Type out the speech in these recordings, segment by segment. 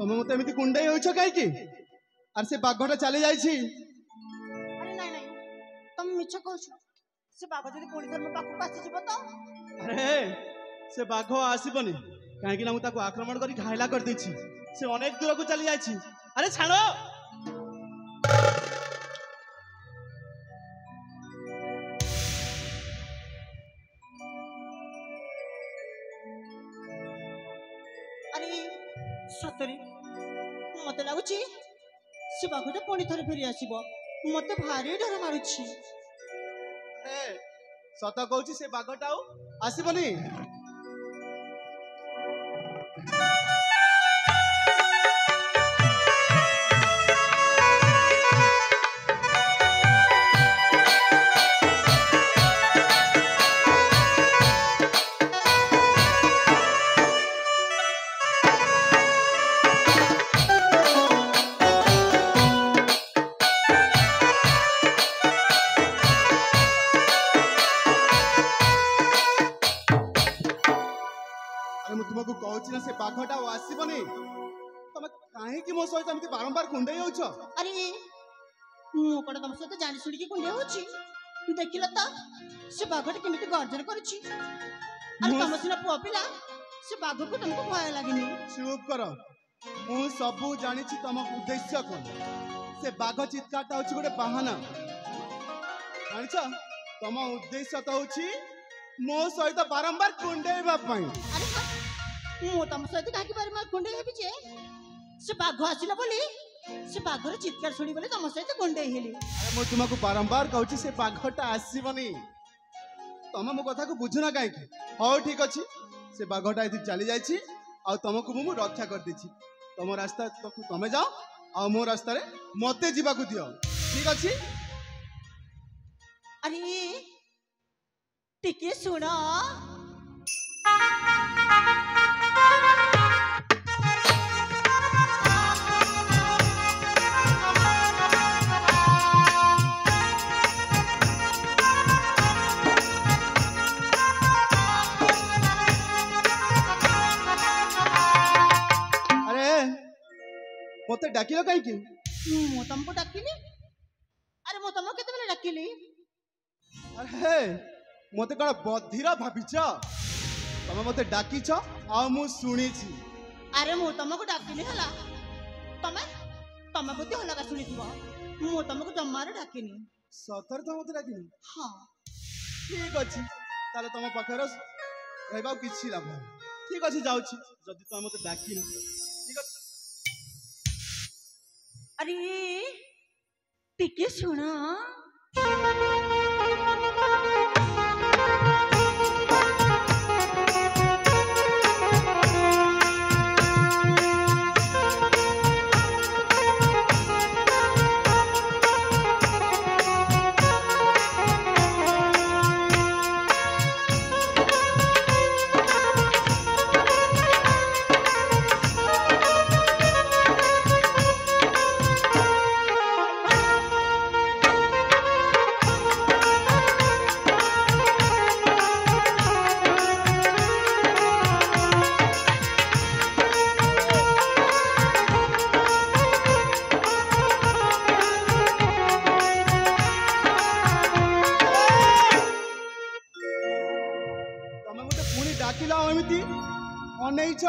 तुम मत एमती कुंडई हो कहीं आर से बाघटा चली जाइए। अरे नहीं नहीं तुम मिछ कहू से बाघ जब पुणी थर मो पाखक आसीଯିव तो अरे से बाघ आसबनी कहीं मुझे आक्रमण कर घायला कर देछि। से अनेक दूर को चली जाइए। अरे छाड़ अरे सतरे मत लगुच से बाघटा पुणी थरे फेरी आसब मत भारी डर मारुछि। सत कहूँ से बाघटा आसबनी। तुमको कहूँ से बाघटा आसबनी तुम कहीं मो सहित बारंबार कुंडई हो। अरे मु कौन तुम सहित जानी शुणी कुंडे हो देख तो से बाघटा केमी गर्जन करुच्ची। तुम सीना पुआ पिला से बाघ को तुमको भय लगे। चुप कर मु सबू जानी तुम उद्देश्य कौन। से बाघ चित्कारटा हूँ गोटे बाहाना जान तुम उद्देश्य तो हूँ मो सहित बारंबार कुंडेवा। अरे मु तुम सहित कहीं बारंबार कुंडे हेबी जे से बाघ आसिला बोली से बाघर चित्कार शुणी बोले तुम सहित कुंडे हेली। अरे मु तुमको बारंबार कहूँ से बाघटा आसबनी तुम मो कथा को बुझुना कहीं। हाँ ठीक अच्छे से बाघटा ये चली जाइए आ तुमको मु रक्षा कर देछि। तुम रास्ता तो तुम जाओ आ मो रास्ता मते जीवाकू दियो ठीक अच्छे। अरे टिके सुना मते डाकिल कहीं मु तुमको डाकिली। अरे मु तुमको केते डाकिली। अरे मते कण बधिर भाविच तुम मते डाकिछ आ मु सुनिछि। अरे मु तुमको डाकिली हला तमे तमे बुद्धि हला का सुनिथिबो मु तुमको जम्मारे डाकिनी। सतर तो मते डाकिनी। हां ठीक अछि ताले तुम पाखर रहबा किछि लाभ ठीक अछि जाउछि जदि तुम मते डाकिन ठीक अछि। अरे टिके सुना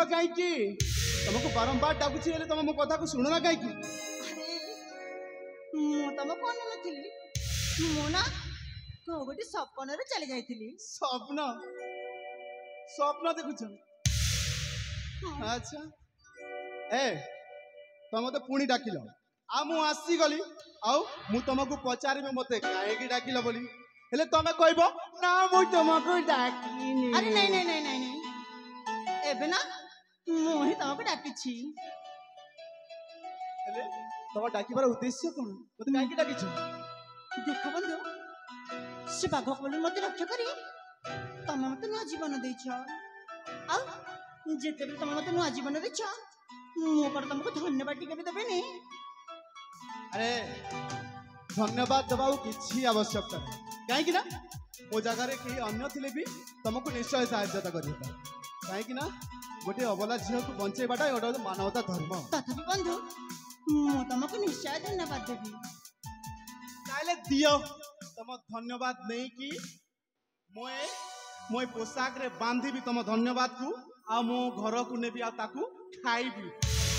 कहीं तुमको बारंबार डाकुची तुम मो कथा को शुणुना कहीं। मु तुमको अनुनथिली मु ना को गोटे सपन रे चली जाइथिली। स्वप्न स्वप्न देखुछ। अच्छा ए तुम मते पुणी डाकिल आ मु आसी गली आ मु तुमको पचारि मते काहे की डाकिल बोली हेले तमे कहबो ना मु तुमको डाकिनी। अरे नहीं नहीं नहीं नहीं नहीं एबे ना मु ही तुमको डाकिछि। हेले तुम डाकिबार उद्देश्य कोन मते काहे की डाकिछ। देख बंधु से बाघ बोली मते रक्षा करी तुम मते नुआ जीवन देछ आ जेते तुम मते नुआ जीवन देछ मु पर तुमको धन्यवाद टिके भी देबेनी। अरे धन्यवाद दबा किसी आवश्यकता नहीं कहीं मो जगार कहीं अन्य थे भी तुमको निश्चय सहायता कर कहीं गोटे अबला झील को बंचेबाटा गोटे मानवता धर्म तथापि बंधु मु तुमको निश्चय धन्यवाद देवी ताले दियो तुम धन्यवाद नहीं कि मोए मोए पोशाक रे बांधी भी तुम धन्यवाद को आ मो घर को नेबी आ ताकू खाइबी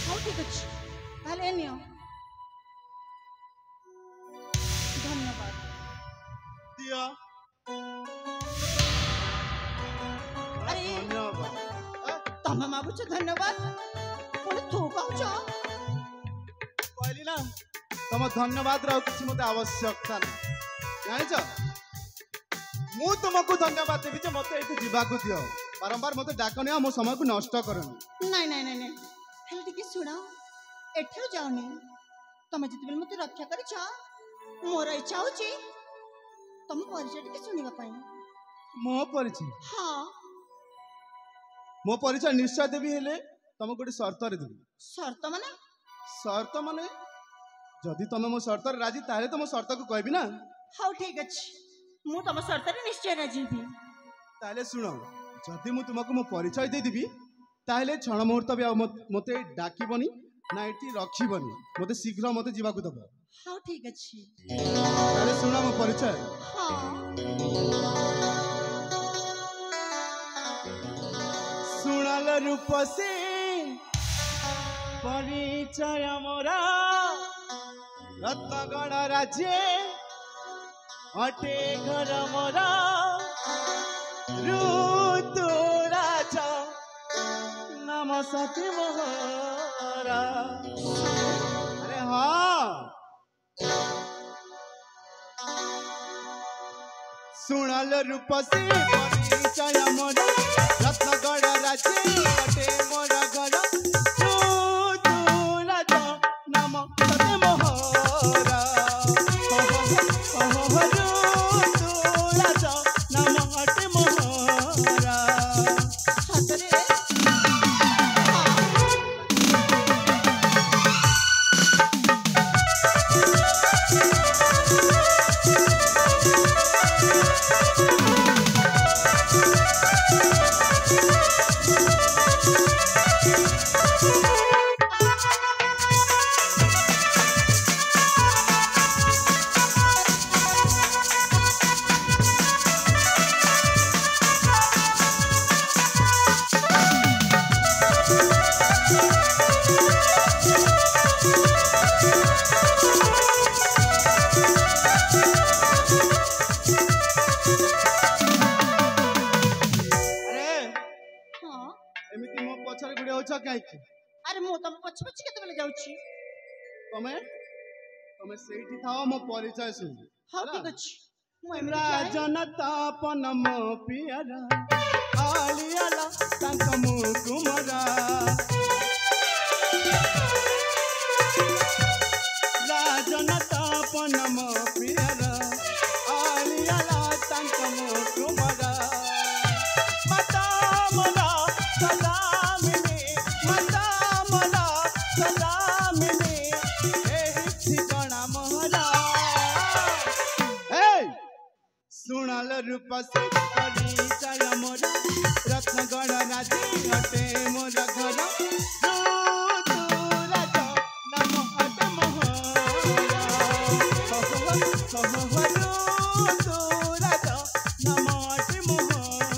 हाँ ठीक अच्छे ताले नियो धन्यवाद दियो अरे धन्यवाद तम मागुच धन्यवाद पुणी तू कहूच कहली ना तुम धन्यवाद रो किसी मते आवश्यकता नहीं जानिछ मु तुमको धन्यवाद देबी जे मते एठी जीवा को दियो बारंबार मते डाकनी आ मो समय को नष्ट करनी नहीं नहीं नहीं नहीं हेल टिके सुना एठो जाओनी तमे जति बेल मते रक्षा करिछ मोर इच्छा होची तम परिचय टिके सुनिबा पई मो परिचय हां मो परिचय निश्चय देबी हेले तुम गोटे शर्त रे देबी शर्त माने जदि तुम मो शर्त रे राजी ताले तो मो शर्त को कहबी ना हाउ ठीक अछि मु तम शर्त रे निश्चय राजी भी ताले सुनो जदि मु तुमको मो परिचय दे देबी ताले क्षण मुहूर्त भी मते डाकीबनी ना एठी रखिबनी मते शीघ्र मते जीवा को दबो हाउ ठीक अछि ताले सुनो मो परिचय हां सुनाल रूपसी परिचय मोरा रत्नगण राज्य अटे घर मोरा ऋतुराज नाम सती मोहरा अरे हाँ सुनाल रूपसी परिचय मोरा रत्नगण राज्य अटे मोरा घर ऋतुराज नाम सती मोहरा ऋतुराज नाम अटे मोहरा सतरे अरे मु तम पछ पछ केते बेले जाउची तमे तमे सेठी थाओ मो परिचय सुन हाउ ठीक अछि मु राजनतापन मो पियरा आलियाला तांक मु कुमरा राजनतापन मो पियरा आलियाला तांक मु कुमरा माता मोला सलामिनी माता मोला सलामिनी एही ठिकाना मोहरा सुनाल रूपसी परिचय मोरा रत्नगण राजी अटे मोरा घर ऋतुराज नाम अटे मोहरा ऋतुराज नाम अटे मोहरा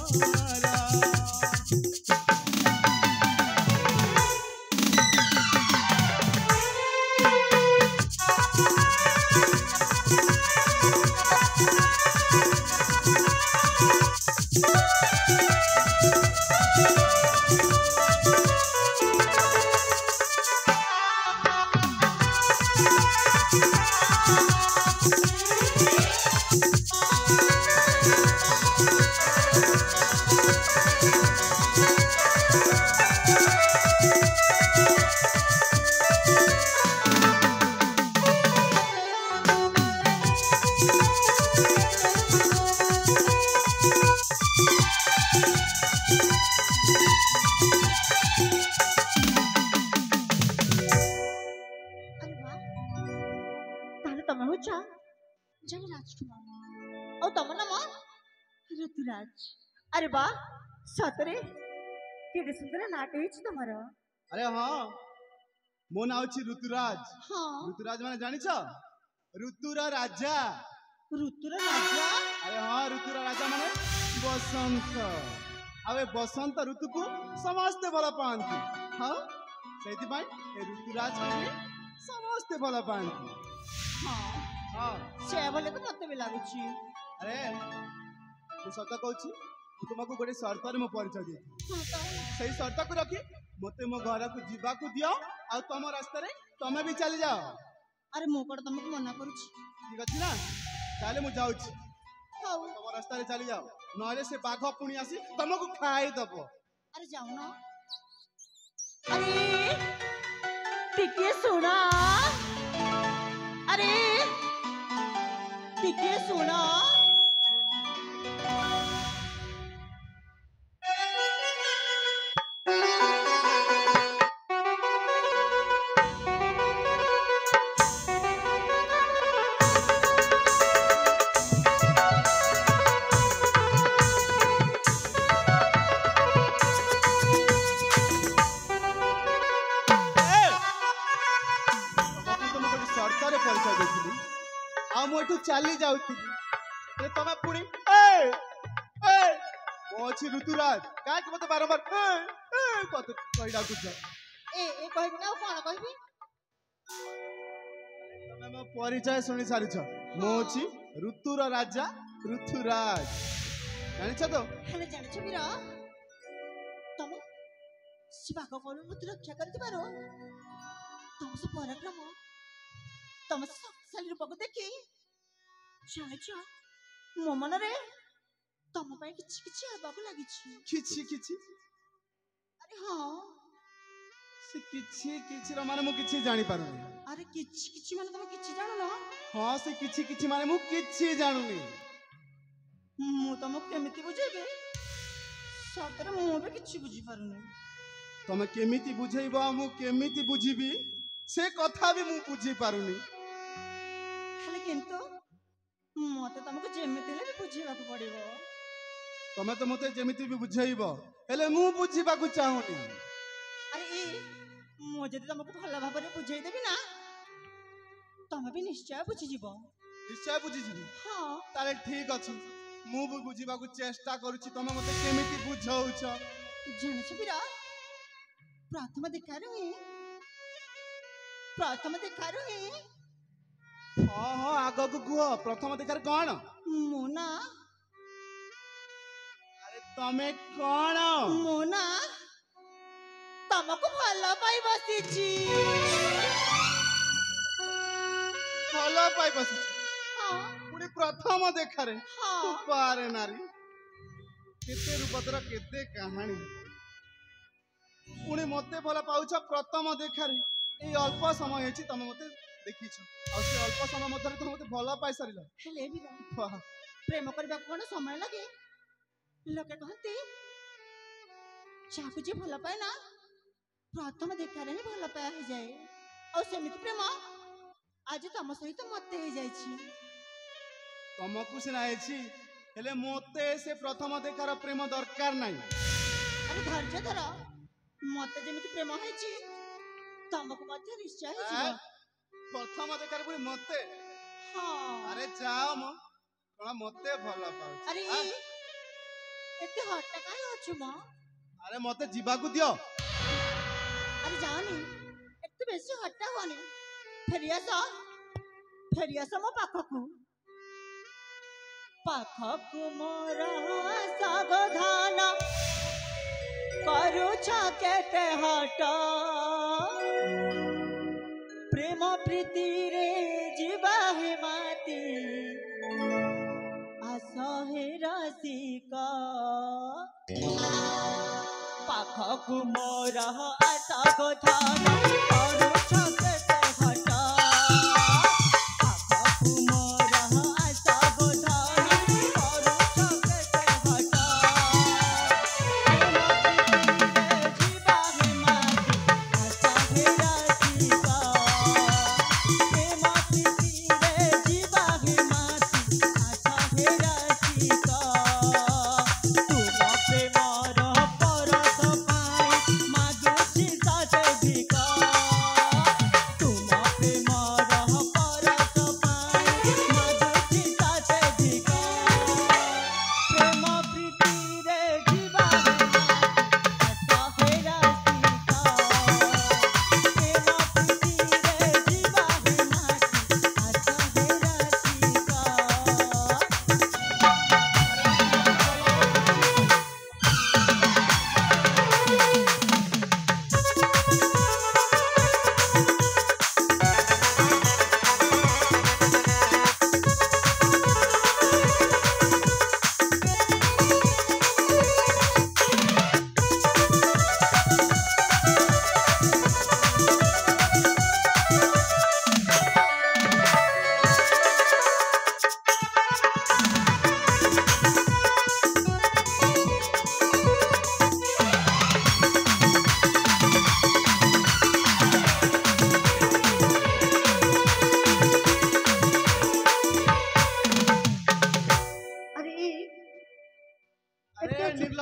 जय राजकुमार और तम नाम ऋतुराज अरे वाह सतरे केडे सुंदर नाटे हिच तमरो। अरे हाँ मो ना होची ऋतुराज। हाँ ऋतुराज माने जानी छ ऋतुरा राजा। ऋतुर राजा। अरे हाँ ऋतुरा राजा माने बसंत। आवे बसंत ऋतु को समस्ते भला पांती। हाँ सेति भाई ए ऋतुराज को भी समस्ते भला पांती। हाँ हाँ से बोले तो मते भी लागुची। अरे तू सत कहूची तुमको गोटे शर्त रे मो परिचय दे हाँ तो सही शर्त को रखी मते मो घर को जीवा को दियो आ तम रास्ता रे तमे भी चली जाओ। अरे मो कोड तुमको मना करूची। ठीक अछि ना ताले मु जाउची हाउ तम रास्ता रे चली जाओ नहले से बाघ पुणी आसी तुमको खाई दबो। अरे जाओ ना। अरे टिके सुना। अरे टिके सुना। चली जाऊली तमे पुणी अच्छी ऋतुराज क्या मत बारंबार कत कही डाकुछ ए कहबी ना कोन कहबी। तमे मो परिचय सुनी सारिछ मो अछि ऋतुर राजा ऋतुराज जानिछ तो। हेले जानिछ बीरा तुम शिवाक कोन मत रक्षा करति पारो तुम से पराक्रम तुम शक्तिशाली रूप को देखी जानिछ मो मन रे तुम पाई किछि किछि आबा को लागिछि। किछि किछि अरे हां से किछि किछि र माने मु किछि जानि पारुनी। अरे किछि किछि माने तुम किछि जानो ना। हां से किछि किछि माने मु किछि जानुनी। मु तुम केमिति बुझेबे सतरे मु भी किछि बुझी पारुनी। तमे केमिति बुझेइबो मु केमिति बुझिबी से कथा भी मु बुझी पारुनी। हेले किंतु मते तुमको जेमिति ले भी बुझेबा को पड़िबो। तमे तो मते जेमिति भी बुझेइबो हेले मु बुझीबा को चाहुनी। अरे ए मु जदि तुमको भला भाबरे बुझेइ देबी ना तमे भी निश्चय बुझी जीवो। निश्चय बुझी जीबी। हां ताले ठीक अछि मु भी बुझीबा को चेष्टा करूची तमे मते केमिति बुझाउछ। जानिछ बिरा प्रथम देखारु ही हां हां आगो को गुह प्रथम देखार कोन मोना। अरे तमे कोन मोना तुमको भला पाई बसिची। भला पाई बसिची हां पुणी प्रथम देखारे हां पारे नारी केते रूपतर केते कहानी पुणी मते भला पाउछ प्रथम देखारे ए अल्प समय हेछि तमे मते देखिछ आ से अल्प समय मधरे तमे मते भला पाई सारिला। हेले बिरा वाह प्रेम करबा कोन समय लागे लोके कहते चाकू जे भला पाए ना प्रथम देखारे ही भला पाए हो जाए और सेमिति प्रेम आज तुम सहित मते हो जाइछि। तमकु सिना हेछि हेले मते से प्रथम देखार प्रेम दरकार नाही। अरे धैर्य धर मते जेमिति प्रेम हेछि तुमको मते निश्चय हो जीव। प्रथम देखार पुणी मते हां अरे जाओ म कोना मते भला पाउछ। अरे एते हट्टा काहे होछु म। अरे मते जीवा को दियो। अरे जानी एते बेसी हट्टा होनी फेरियास मो पाखकु मोरा सावधान करू केते हट प्रेम प्रीति रे जीवा हे माती असहे रसिका पाखकु मोरा सावधान करू केते हट पाखकु मोरा सावधान करू केते हट जीवा हे माती असहे रसिका प्रेम प्रीति रे जीवा हे माती असहे रसिका तुम प्रेमर परस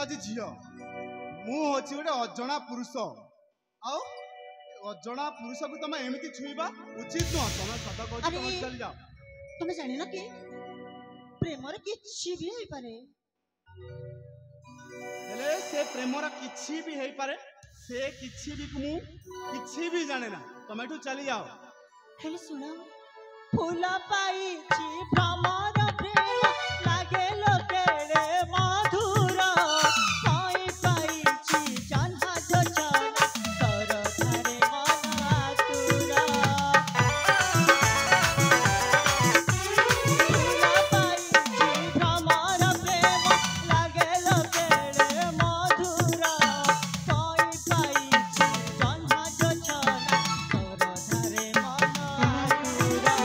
ଅଛି ଝିଅ ମୁଁ ହଉଛି ଗୋଟେ ଅଜଣା ପୁରୁଷ ଆଉ ଅଜଣା ପୁରୁଷକୁ ତମେ ଏମିତି ଛୁଇଁବା ଉଚିତ ନୁହଁ ତମେ ସତ କହୁଛ ଆରେ ତମେ ଚାଲି ଯାଅ ତମେ ଜାଣିନ କି ପ୍ରେମରେ କିଛି ବି ହେଇପାରେ ହେଲେ ସେ ପ୍ରେମର କିଛି ବି ହେଇପାରେ ସେ କିଛି ବି ମୁଁ କିଛି ବି ଜାଣେ ନା ତମେ ଏଠୁ ଚାଲି ଯାଅ ହେଲେ ଶୁଣ ଫୁଲ ପାଇଛି ଭ୍ରମର ପ୍ରେମ ଲାଗେ ଲୋକେରେ ମଧୁର ପାଇ ପାଇଛି ଜହ୍ନ ଯୋଜନା ତର ଧାରେ ମନ ଆତୁର ଫୁଲ ପାଇଛି ଭ୍ରମର ପ୍ରେମ ଲାଗେ ଲୋକେରେ ମଧୁର ପାଇ ପାଇଛି ଜହ୍ନ ଯୋଜନା ତର ଧାରେ ମନ ଆତୁର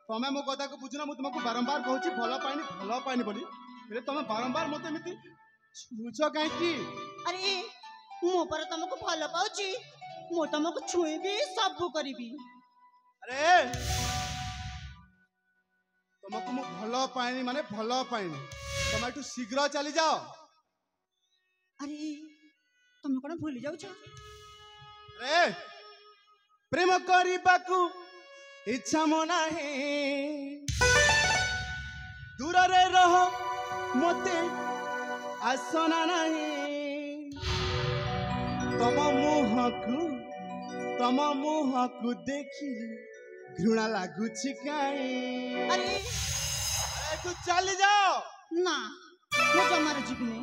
ତମେ ମୋ କଥାକୁ ବୁଝୁନ ମୁଁ ତୁମକୁ ବାରମ୍ବାର କହୁଛି ଭଲ ପାଇନି ବୋଲି ହେଲେ ତମେ ବାରମ୍ବାର ମତେ ଏମିତି ଛୁଉଁଛ କାହିଁକି ଆରେ ମୁଁ ପରା ତମକୁ ଭଲ ପାଉଛି ମୁଁ ତମକୁ ଛୁଇଁବି ସବୁ କରିବି ଆରେ ତମକୁ ମୁଁ ଭଲ ପାଇନି ମାନେ ଭଲ ପାଇନି ତମେ ଏଠୁ ଶୀଘ୍ର ଚାଲି ଯାଅ ଆରେ ତମେ କଣ ଭୁଲି ଯାଉଛ ଆରେ ପ୍ରେମ କରିବାକୁ ଇଚ୍ଛା ମୋ ନାହିଁ ଦୂରରେ ରହ ମତେ ଆସନା ନାହିଁ ତମ ମୁହଁକୁ ଦେଖିଲି ଘୃଣା ଲାଗୁଛି କାଇଁ ଆରେ ତୁ ଚାଲି ଯାଅ ନା ମୁଁ ଜମାରେ ଯିବିନି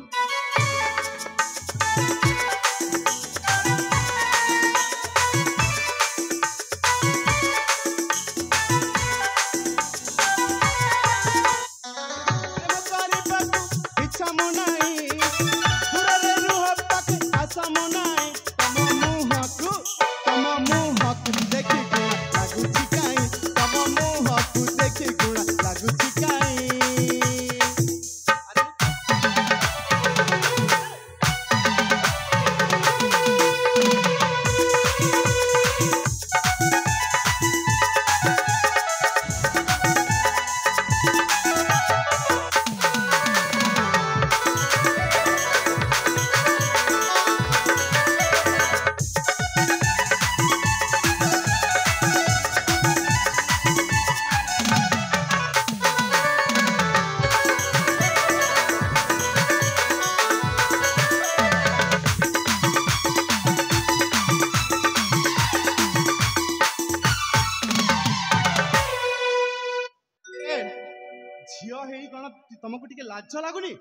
ଝିଅ ହେଇ କଣ ତମକୁ ଟିକେ ଲାଜ ଲାଗୁନି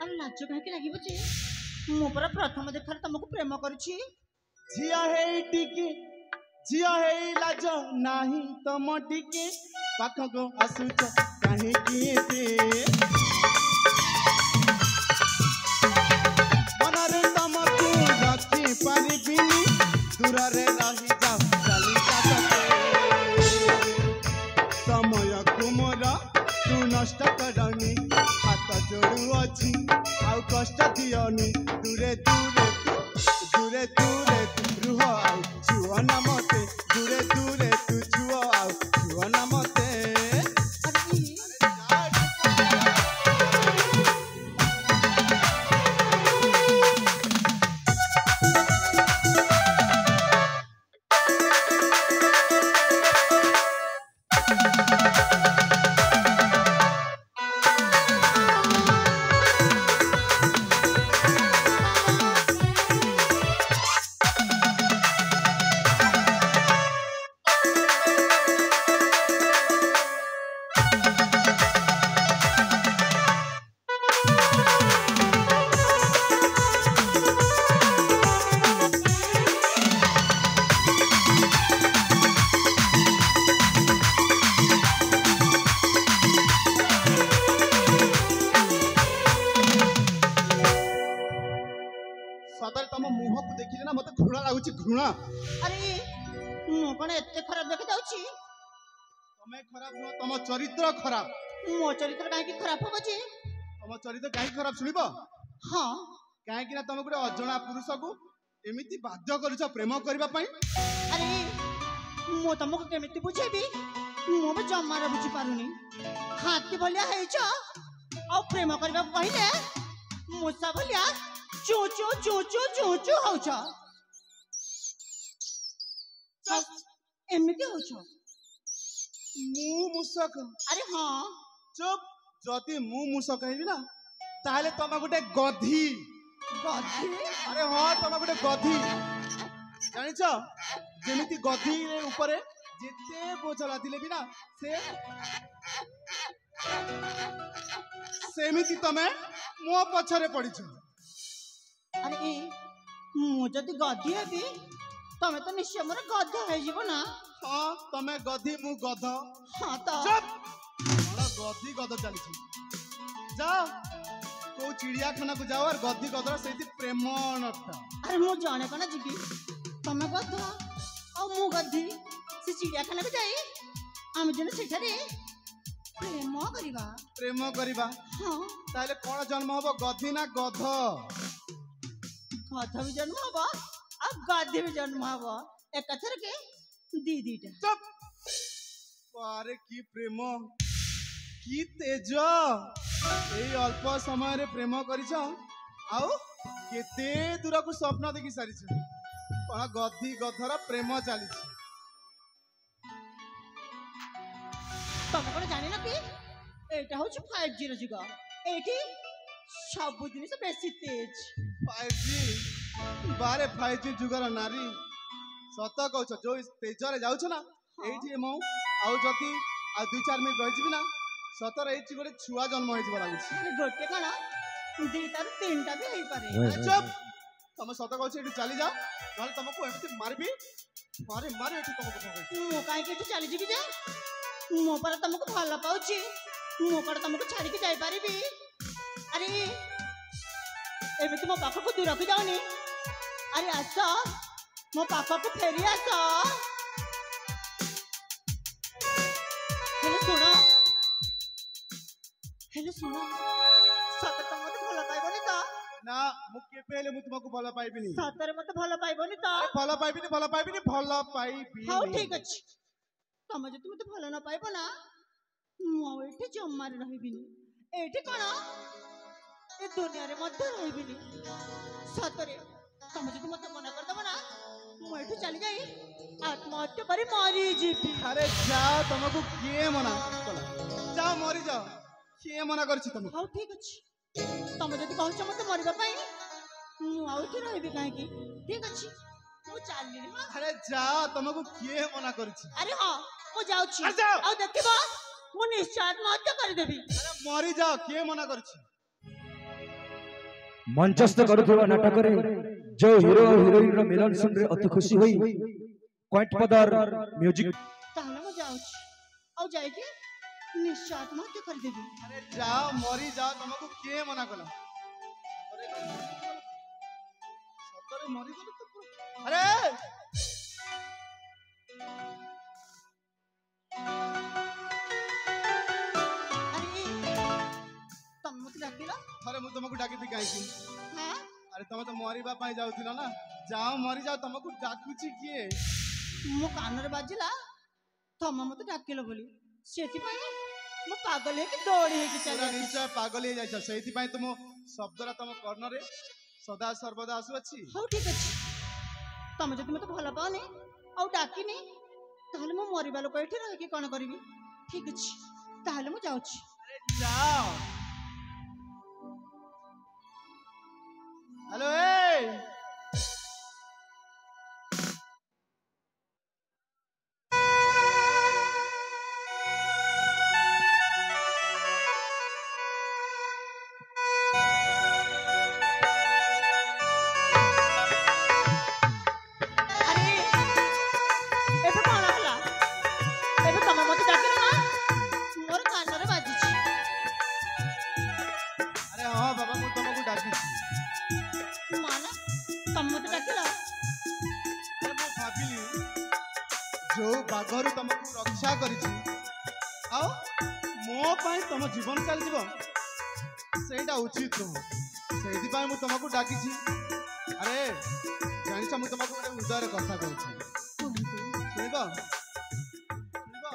ଆରେ ଲାଜ କାହିଁକି ଲାଗିବ ଯେ ମୁଁ ପରା ପ୍ରଥମ ଦେଖାରେ ତମକୁ ପ୍ରେମ କରୁଛି। ଝିଅ ହେଇ ଟିକେ ଝିଅ ହେଇ ଲାଜ ନାହିଁ ତମ ଟିକେ ପାଖକୁ ଆସୁଛ କାହିଁକି ଏତେ ମନରେ ତମକୁ ରଖି ପାରିବିନି ଦୂରରେ ରହିଯାଅ ଚାଲିଯାଅ ସମୟକୁ ମୋର ତୁ ନଷ୍ଟ କରନି ହାତ ଯୋଡୁଅଛି ଆଉ କଷ୍ଟ ଦିଅନି ଦୂରେ ଦୂରେ ତୁ ରୁହ ଆଉ ଛୁଅ ନା ମତେ ଦୂରେ ତୁ ଛୁଅ ଆଉ ଛୁଅ ନା ମତେ ସତରେ ତମ ମୁହଁକୁ ଦେଖିଲେ ନା ମତେ ଘୃଣା ଲାଗୁଛି ଘୃଣା। ଆରେ ମୁଁ କଣ ଏତେ ଖରାପ ଦେଖାଯାଉଛି? ତମେ ଖରାପ ନୁହଁ ତମ ଚରିତ୍ର ଖରାପ। ମୋ ଚରିତ୍ର କାହିଁକି ଖରାପ ହବ ଯେ? ତମ ଚରିତ୍ର କାହିଁକି ଖରାପ ଶୁଣିବ? ହଁ କାହିଁକି ନା ତମେ ଗୋଟେ ଅଜଣା ପୁରୁଷକୁ ଏମିତି ବାଧ୍ୟ କରୁଛ ପ୍ରେମ କରିବା ପାଇଁ। ଆରେ ମୁଁ ତମକୁ କେମିତି ବୁଝେଇବି? ମୁଁ ବି ଜମାରେ ବୁଝିପାରୁନି। ହାତୀ ଭଳିଆ ହେଇଛ ଆଉ ପ୍ରେମ କରିବାକୁ କହିଲେ ମୂଷା ଭଳିଆ ଚୁ ଚୁ ଚୁ ଚୁ ଚୁ ଚୁ ହଉଛ। ଏମିତି ହଉଛ। ମୁଁ ମୂଷକ? ଆରେ ହଁ ଚୁପ୍। ଯଦି ମୁଁ ମୂଷକ ହେବି ନା ତାହେଲେ ତମେ ଗୋଟେ ଗଧି। ଗଧି? ଆରେ ହଁ ତମେ ଗୋଟେ ଗଧି। ଜାଣିଛ ଯେମିତି ଗଧି ଉପରେ ଯେତେ ବୋଝ ଲାଦିଲେ ବି ନା ସେମିତି ତମେ ମୋ ପଛରେ ପଡିଛ। ଆରେ ମୁଁ ଯଦି ଗଧି ହେବି ତମେ ତ ନିଶ୍ଚୟ ମୋର ଗଧ ହେଇଯିବ ନା। ହଁ ତମେ ଗଧି ମୁଁ ଗଧ। ହଁ ତ ଚୁପ୍। କଣ ଗଧି ଗଧ ଚାଲିଛି? ଯାଅ କୋଉ ଚିଡ଼ିଆଖାନାକୁ ଯାଅ আর ଗଧି ଗଧର ସେଇଠି ପ୍ରେମ ନଷ୍ଟ। ଆରେ ମୁଁ ଜଣେ କଣ ଯିବି? ତମେ ଗଧ ଆଉ ମୁଁ ଗଧି। ସେ ଚିଡ଼ିଆଖାନାକୁ ଯାଇ ଆମେ ଜଣେ ସେଠାରେ ପ୍ରେମ କରିବା। ପ୍ରେମ କରିବା? ହଁ ତାହେଲେ କଣ ଜନ୍ମ ହବ ଗଧି ନା ଗଧ? ଗଧ ବି ଜନ୍ମ ହବ ଆଉ ଗଧି ବି ଜନ୍ମ ହବ ଏକାଥରକେ ଦିଟା। ଚୁପ୍। ଆରେ କି ପ୍ରେମ କି ତେଜ। ଏଇ ଅଳ୍ପ ସମୟରେ ପ୍ରେମ କରିଛ ଆଉ କେତେ ଦୂରକୁ ସ୍ୱପ୍ନ ଦେଖି ସାରିଛ। କଣ ଗଧି ଗଧର ପ୍ରେମ ଚାଲିଛି। ତମେ କଣ ଜାଣିନ କି ଏଇଟା ହଉଛି 5G ର ଯୁଗ। ଏଇଠି ସବୁ ଜିନିଷ ବେଶୀ ତେଜ। 5G? ବାରେ 5G ଯୁଗର ନାରୀ ସତ କହୁଛ। ଯୋଉ ତେଜରେ ଯାଉଛ ନା ଏଇଠି ମୁଁ ଆଉ ଯଦି ଆଉ 2-4 ମିନିଟ୍ ରହିଯିବି ନା ସତରେ ଏଇଠି ଗୋଟେ ଛୁଆ ଜନ୍ମ ହେଇଯିବ ଲାଗୁଛି। ଗୋଟେ କଣ ଦିଟାରୁ ତିନିଟା ବି ହେଇପାରେ। ଚୁପ୍। ତମେ ସତ କହୁଛ ଏଠି ଚାଲିଯାଅ ନହେଲେ ତମକୁ ଏମିତି ମାରିବି। ମାରି ଏଠି ତମକୁ ମୁଁ କାହିଁକି ଏଠୁ ଚାଲିଯିବି ଯେ? ମୁଁ ପରା ତମକୁ ଭଲ ପାଉଛି। ମୁଁ କଣ ତମକୁ ଛାଡିକି ଯାଇପାରିବି? ଆରେ ଏମିତି ମୋ ପାଖକୁ ଦୂରକୁ ଯାଉନି। ଆରେ ଆସ ମୋ ପାଖକୁ ଫେରି ଆସ। ହେଲେ ଶୁଣ ସତରେ ତମେ ମତେ ଭଲ ପାଇବନି ତ? ନା ମୁଁ କେବେ ହେଲେ ମୁଁ ତୁମକୁ ଭଲ ପାଇବିନି। ସତରେ ମତେ ଭଲ ପାଇବନି ତ? ଭଲ ପାଇବିନି ଭଲ ପାଇବିନି ଭଲ ପାଇବି। ହଉ ଠିକ ଅଛି। ତମେ ଯଦି ମତେ ଭଲ ନ ପାଇବ ନା ମୁଁ ଆଉ ଏଠି ଜମାରେ ରହିବିନି। ଏଇଠି କଣ ଏ ଦୁନିଆରେ ମଧ୍ୟ ରହିବିନି। ସତରେ ତମେ ଯଦି ମତେ ମନା କରିଦବ ନା ମୁଁ ଏଠୁ ଚାଲି ଯାଇ ଆତ୍ମହତ୍ୟା କରି ମରିଯିବି। ଆରେ ଯାଅ ତମକୁ କିଏ ମନା କଲା? ଯାଅ ମରିଯାଅ। କିଏ ମନା କରିଛି ତମକୁ? ହଉ ଠିକ ଅଛି। ତମେ ଯଦି କହୁଛ ମତେ ମରିବା ପାଇଁ ମୁଁ ଆଉ ଏଠି ରହିବି କାହିଁକି? ଠିକ ଅଛି ମୁଁ ଚାଲିଲି। ଆରେ ଯାଅ ତମକୁ କିଏ ମନା କରିଛି? ଆରେ ହଁ ମୁଁ ଯାଉଛି। ଆଉ ଦେଖିବ ମୁଁ ନିଶ୍ଚୟ ଆତ୍ମହତ୍ୟା କରିଦେବି। ଆରେ ମରିଯାଅ କିଏ ମନା କରିଛି? मंचस्थ करुवा नाटक जो हिरो और हिरोइन रो मिलन सुन रे अति खुशी होई क्वाइट पदर म्यूजिक ताहले मैं जाऊची और जाए के निश्चय आत्महत्या कर देबी। अरे जाओ मरी जाओ तुमको के मना कला सतरे मरी गली तो अरे तुम मत डाकिला अरे मु तुमको डाकी भी काई हां अरे तुम तो मरीबा पाई जाउथिला ना जाओ मरी जाओ तुमको डाकुची किए मो कानर बाजिला तुम मत डाकिलो बोली सेति पई मो पागल है कि दौड़ी है कि पूरा चल निश्चय पागल हो जाइछ सेति पाई तुम शब्दरा तुम कर्णरे सदा सर्वदा आसु अछि हौ ठीक अछि तुम जति मते भला पानी औ डाकिनी ताहले मो मरिबा लोक एठी रह के कोन करबी ठीक अछि ताहले मो जाउछि अरे जाओ हेलो ए अरे एबे कोन हला एबे तुम मते डाकिलो ना मोर कानर बाजिछि अरे हाँ बाबा मु तुमको डाकी माना तुम मते डाकिलो अरे मु भाबिली जो बाघरु तुमको रक्षा करिछि आओ मो पाई तुम जीवन चल जीव सेटा उचित नुह सेति पाई मु तुमको डाकी अरे जानिछ मु तुमको गोटे उदर कथा कहछि सुनिबो सुनिबो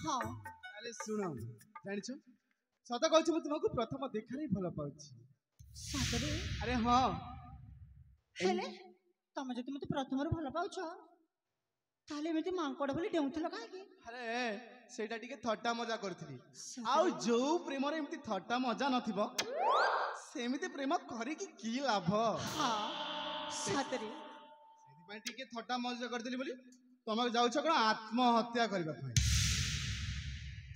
हां ताले सुनो जानिछ सत कहछि मु तुमको प्रथम देखारे भल पाउछि सागरे अरे हाँ हेले तुम जति मते प्रथम रे भला पाउछ ताले एमिति मांकड़ बोली डेउथलो काहे अरे सेटा टिके थट्टा मजा करथिली आउ जो प्रेम रे एमती थट्टा मजा नथिबो सेमिति प्रेम करी की लाभ हां सातरे सेति पाई टिके थट्टा मजा करथिली बोली तुम जाउछ कोन आत्महत्या करबा पई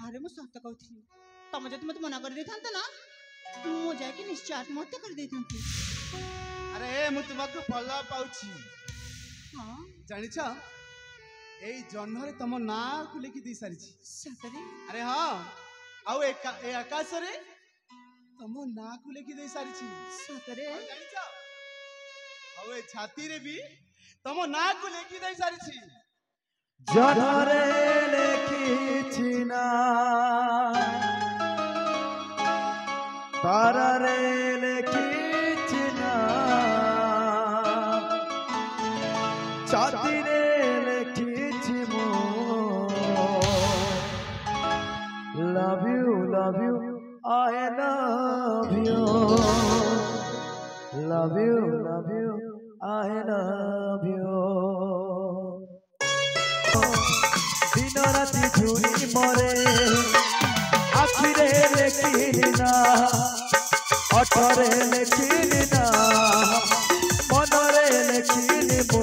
अरे मु सत्य कहथि तुम जति मते मना कर देथांत ना मु जाय के निश्चय आत्महत्या कर देथांती अरे मु तुमको भला पाउछि हां जानिछ एई जन्मरे तुम ना को लिखि दी सारिछि सातरे अरे हाँ आउ ए आकाश रे तुम ना को लिखि दे सारिछि सातरे जानिछ आउ ए छाती रे भी तुम ना को लिखि दे सारिछि जनरे लेखिछि ना तारारे लेखिछि ना छाती रे लेखिछि मो love you I love you love you I love you दिन राति झुरी मरे आखिरे लेखिनी ना अठरे लेखिनी ना मनरे लेखिनी मो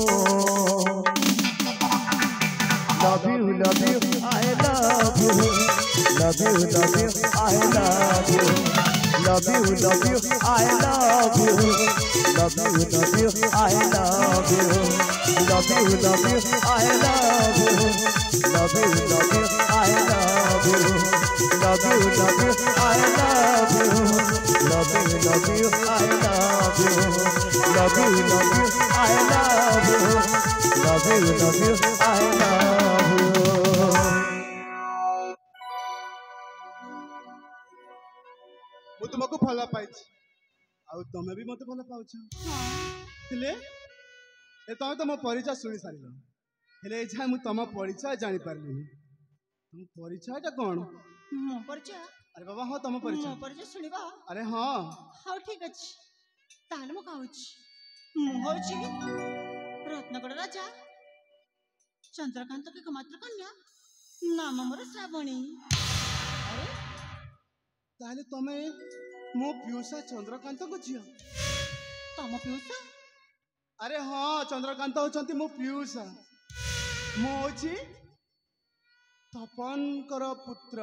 love you I love you love you I love you love you I love you love you I love you love you I love you love you I love you love you I love you love you I love you love you I love you love you I love you मु तुमको भला पाइछि आउ तमे भी मते भला पाउछ हेले ए तमे तो मो परिचय सुनि सारिलो हेले एछा मु तम परिचय जानि पारलिनी तुम परिचयटा कोन मो परिचय अरे बाबा हाँ तम मो परिचय परिचय सुनिबा अरे हाँ हाउ ठीक अछि ताहले मो कहउछि मु होछि रत्नगढ़ राजा चंद्रकांत के एकमात्र कन्या नाम मोर श्रावणी अरे ताहले तमे मो पियूषा चंद्रकांत को झियो तम पियूषा अरे हाँ चंद्रकांत होचंती मो पियूषा मो होची तपनकर पुत्र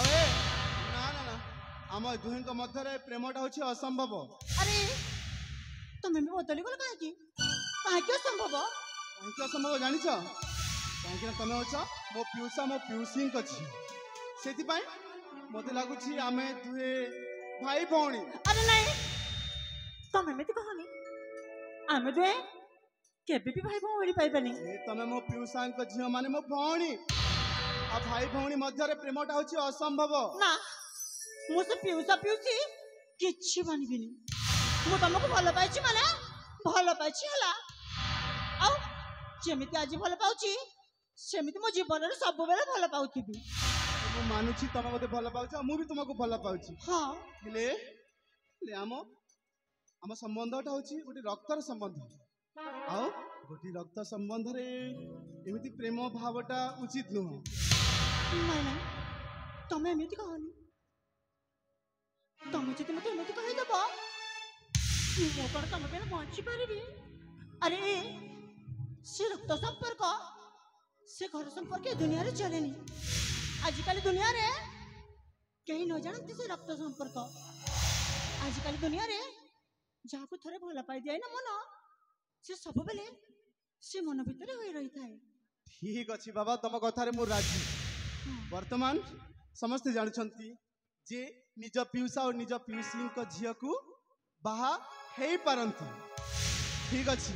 आवे ना ना ना आम दुहें मध्य प्रेमटा होची असंभव अरे ତମେ ବି ବଦଳିଗଲ କାହିଁକି କାହିଁକି ଅସମ୍ଭବ କାହିଁକି ଅସମ୍ଭବ ଜାଣିଛ? କାହିଁକି ନା ତମେ ଅଛ ମୋ ପିଉସା ମୋ ପିଉସୀଙ୍କ ଝିଅ। ସେଥିପାଇଁ ମତେ ଲାଗୁଛି ଆମେ ଦୁହେଁ ଭାଇ ଭଉଣୀ। ଆରେ ନାଇଁ ତମେ ଏମିତି କହନି ଆମେ ଦୁହେଁ କେବେ ବି ଭାଇ ଭଉଣୀ ପାଇବାନି। ତମେ ମୋ ପିଉସାଙ୍କ ଝିଅ ମାନେ ମୋ ଭଉଣୀ ଆଉ ଭାଇ ଭଉଣୀ ମଧ୍ୟରେ ପ୍ରେମଟା ହଉଛି ଅସମ୍ଭବ। ନା ମୁଁ ସେ ପିଉସା ପିଉସୀ କିଛି ମାନିବିନି। ମୁଁ ତମକୁ ଭଲ ପାଇଛି ମାନେ ଭଲ ପାଇଛି ହେଲା। ଆଉ ଯେମିତି ଆଜି ଭଲ ପାଉଛି ସେମିତି ମୋ ଜୀବନରେ ସବୁବେଳେ ଭଲ ପାଉଥିବି। ମୁଁ ମାନୁଛି ତମେ ମତେ ଭଲ ପାଉଛ ଆଉ ମୁଁ ବି ତୁମକୁ ଭଲ ପାଉଛି। ହଁ ହେଲେ ଆମ ସମ୍ବନ୍ଧଟା ହଉଛି ଗୋଟେ ରକ୍ତର ସମ୍ବନ୍ଧ। ଆଉ ଗୋଟେ ରକ୍ତ ସମ୍ବନ୍ଧରେ ଏମିତି ପ୍ରେମ ଭାବଟା ଉଚିତ ନୁହଁ। ନାଇଁ ନାଇଁ ତମେ ଏମିତି କହନି। ତମେ ଯଦି ମତେ ଏମିତି କହିଦବ ମୁଁ କଣ ତମ ପାଇଁ ବଞ୍ଚି ପାରିବି? ଆରେ ସେ ରକ୍ତ ସମ୍ପର୍କ ସେ ଘର ସମ୍ପର୍କ ଏ ଦୁନିଆରେ ଚଲେନି। ଆଜିକାଲି ଦୁନିଆରେ କେହି ନ ଜାଣନ୍ତି ସେ ରକ୍ତ ସମ୍ପର୍କ। ଆଜିକାଲି ଦୁନିଆରେ ଯାହାକୁ ଥରେ ଭଲ ପାଇଦିଏ ନା ମନ ସେ ସବୁବେଳେ ସେ ମନ ଭିତରେ ହୋଇ ରହିଥାଏ। ଠିକ ଅଛି ବାବା ତମ କଥାରେ ମୁଁ ରାଜି। ବର୍ତ୍ତମାନ ସମସ୍ତେ ଜାଣୁଛନ୍ତି ଯେ ନିଜ ପିଉସା ଓ ନିଜ ପିଉସୀଙ୍କ ଝିଅକୁ ବାହା ହେଇପାରନ୍ତି। ଠିକ ଅଛି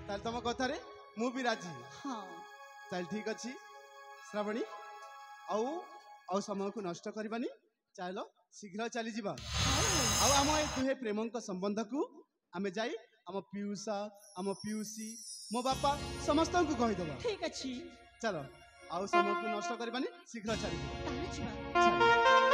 ତାହେଲେ ତମ କଥାରେ ମୁଁ ବି ରାଜି। ହଁ ତାହେଲେ ଠିକ ଅଛି ଶ୍ରାବଣୀ ଆଉ ସମୟକୁ ନଷ୍ଟ କରିବାନି। ଚାଲ ଶୀଘ୍ର ଚାଲିଯିବା। ଆଉ ଆମ ଏ ଦୁହେଁ ପ୍ରେମଙ୍କ ସମ୍ବନ୍ଧକୁ ଆମେ ଯାଇ ଆମ ପିଉସା ଆମ ପିଉସୀ ମୋ ବାପା ସମସ୍ତଙ୍କୁ କହିଦେବା। ଠିକ ଅଛି ଚାଲ ଆଉ ସମୟକୁ ନଷ୍ଟ କରିବାନି ଶୀଘ୍ର ଚାଲିଯିବା। ତାହେଲେ ଯିବା। ଚାଲ।